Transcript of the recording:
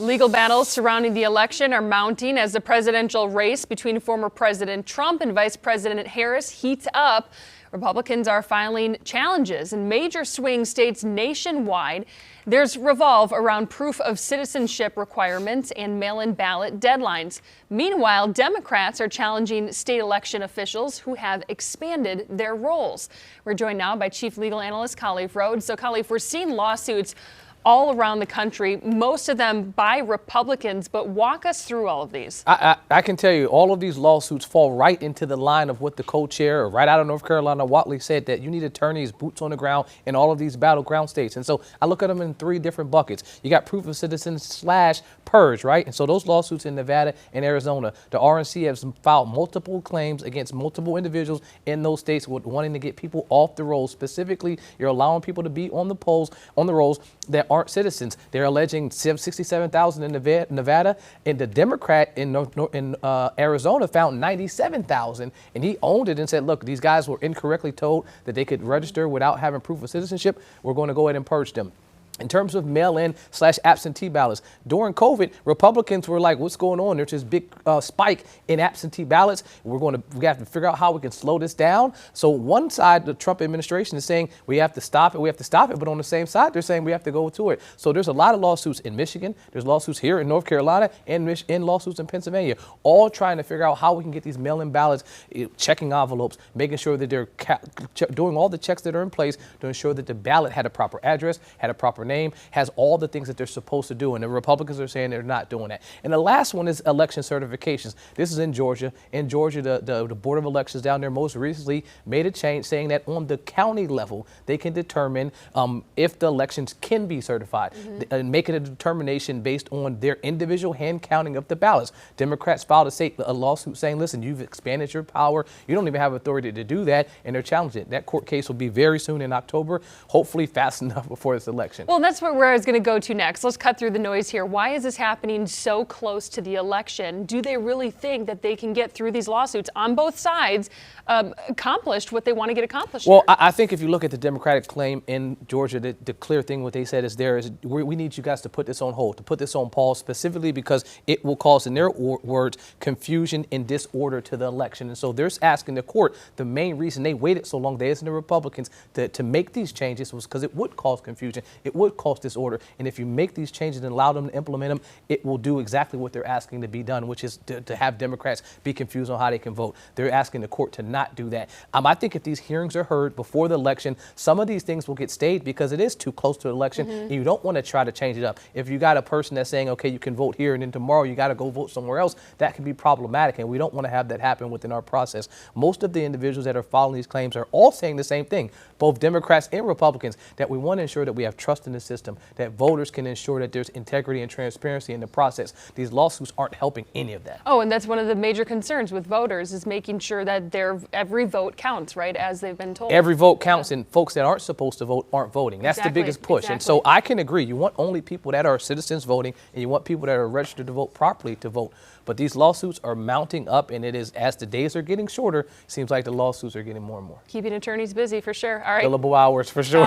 Legal battles surrounding the election are mounting as the presidential race between former President Trump and Vice President Harris heats up. Republicans are filing challenges in major swing states nationwide. There's revolve around proof of citizenship requirements and mail-in ballot deadlines. Meanwhile, Democrats are challenging state election officials who have expanded their roles. We're joined now by Chief Legal Analyst Mailin Rhodes. So, Mailin, we're seeing lawsuits all around the country, most of them by Republicans, but walk us through all of these. I can tell you all of these lawsuits fall right into the line of what the co-chair right out of North Carolina, Whatley, said, that you need attorneys, boots on the ground in all of these battleground states. And so I look at them in three different buckets. You got proof of citizen / purge, right? And so those lawsuits in Nevada and Arizona, the RNC has filed multiple claims against multiple individuals in those states wanting to get people off the rolls. Specifically, you're allowing people to be on the rolls that aren't citizens. They're alleging 67,000 in Nevada, and the Democrat in Arizona found 97,000, and he owned it and said, look, these guys were incorrectly told that they could register without having proof of citizenship. We're going to go ahead and purge them. In terms of mail-in / absentee ballots, during COVID, Republicans were like, what's going on? There's this big spike in absentee ballots. We have to figure out how we can slow this down. So one side, the Trump administration is saying we have to stop it. But on the same side, they're saying we have to go to it. So there's a lot of lawsuits in Michigan. There's lawsuits here in North Carolina and lawsuits in Pennsylvania, all trying to figure out how we can get these mail-in ballots, checking envelopes, making sure that they're doing all the checks that are in place to ensure that the ballot had a proper address, had a proper name, has all the things that they're supposed to do, and the Republicans are saying they're not doing that. And the last one is election certifications. This is in Georgia. In Georgia, the Board of Elections down there most recently made a change saying that on the county level, they can determine if the elections can be certified, and make it a determination based on their individual hand counting of the ballots. Democrats filed a lawsuit saying, listen, you've expanded your power. You don't even have authority to do that, and they're challenging it. That court case will be very soon in October, hopefully fast enough before this election. Well, that's where I was going to go to next. Let's cut through the noise here. Why is this happening so close to the election? Do they really think that they can get through these lawsuits on both sides, accomplished what they want to get accomplished? Well, I think if you look at the Democratic claim in Georgia, the clear thing what they said is we need you guys to put this on hold, to put this on pause, specifically because it will cause, in their words, confusion and disorder to the election. And so they're asking the court, the main reason they waited so long, they as the Republicans, to make these changes was because it would cause confusion. It would cause disorder. And if you make these changes and allow them to implement them, it will do exactly what they're asking to be done, which is to have Democrats be confused on how they can vote. They're asking the court to not do that. I think if these hearings are heard before the election, some of these things will get stayed because it is too close to the election. And you don't want to try to change it up. If you got a person that's saying, okay, you can vote here and then tomorrow you got to go vote somewhere else, that can be problematic. And we don't want to have that happen within our process. Most of the individuals that are filing these claims are all saying the same thing, both Democrats and Republicans, that we want to ensure that we have trust in the system, that voters can ensure that there's integrity and transparency in the process. These lawsuits aren't helping any of that. Oh, and that's one of the major concerns with voters, is making sure that every vote counts, right, as they've been told. Every vote counts, and folks that aren't supposed to vote aren't voting. That's the biggest push. Exactly. And so I can agree. You want only people that are citizens voting, and you want people that are registered to vote properly to vote. But these lawsuits are mounting up, and it is, as the days are getting shorter, seems like the lawsuits are getting more and more. Keeping attorneys busy for sure. All right. Billable hours for sure.